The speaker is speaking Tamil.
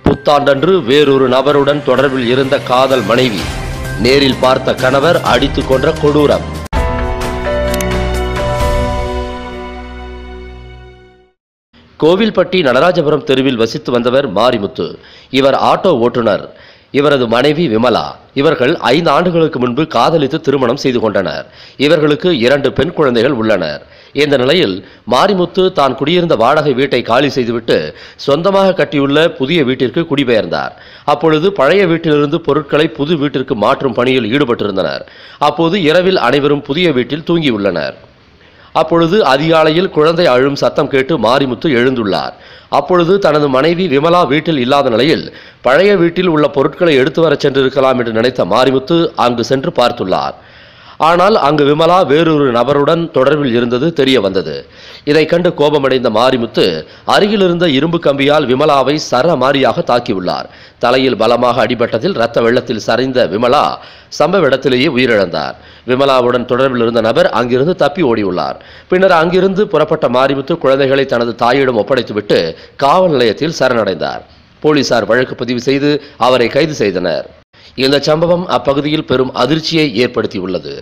புத்தாண்டன்று வேறொரு நபருடன் தொடர்பில் இருந்த காதல் மனைவி நேரில் பார்த்த கணவர் அடித்துக் கொன்ற கொடூரம். கோவில்பட்டி நடராஜபுரம் தெருவில் வசித்து வந்தவர் மாரிமுத்து. இவர் ஆட்டோ ஓட்டுநர். இவரது மனைவி விமலா. இவர்கள் 5 ஆண்டுகளுக்கு முன்பு காதலித்து திருமணம் செய்து கொண்டனர். இவர்களுக்கு 2 பெண் குழந்தைகள் உள்ளனர். இந்த நிலையில் மாரிமுத்து தான் குடியிருந்த வாடகை வீட்டை காலி செய்துவிட்டு சொந்தமாக கட்டியுள்ள புதிய வீட்டிற்கு குடிபெயர்ந்தார். அப்பொழுது பழைய வீட்டிலிருந்து பொருட்களை புது வீட்டிற்கு மாற்றும் பணியில் ஈடுபட்டிருந்தனர். அப்போது இரவில் அனைவரும் புதிய வீட்டில் தூங்கியுள்ளனர். அப்பொழுது அதிகாலையில் குழந்தை அழும் சத்தம் கேட்டு மாரிமுத்து எழுந்துள்ளார். அப்பொழுது தனது மனைவி விமலா வீட்டில் இல்லாத நிலையில் பழைய வீட்டில் உள்ள பொருட்களை எடுத்து வர சென்றிருக்கலாம் என்று நினைத்த மாரிமுத்து அங்கு சென்று பார்த்துள்ளார். ஆனால் அங்கு விமலா வேறொரு நபருடன் தொடர்பில் இருந்தது தெரிய வந்தது. இதை கண்டு கோபமடைந்த மாரிமுத்து அருகிலிருந்த இரும்பு கம்பியால் விமலாவை சரமாரியாக தாக்கியுள்ளார். தலையில் பலமாக அடிபட்டதில் இரத்த வெள்ளத்தில் சரிந்த விமலா சம்பவ இடத்திலேயே உயிரிழந்தார். விமலாவுடன் தொடர்பில் இருந்த நபர் அங்கிருந்து தப்பி ஓடியுள்ளார். பின்னர் அங்கிருந்து புறப்பட்ட மாரிமுத்து குழந்தைகளை தனது தாயிடம் ஒப்படைத்துவிட்டு காவல் நிலையத்தில் சரணடைந்தார். போலீசார் வழக்கு பதிவு செய்து அவரை கைது செய்தனர். இந்த சம்பவம் அப்பகுதியில் பெரும் அதிர்ச்சியை ஏற்படுத்தியுள்ளது.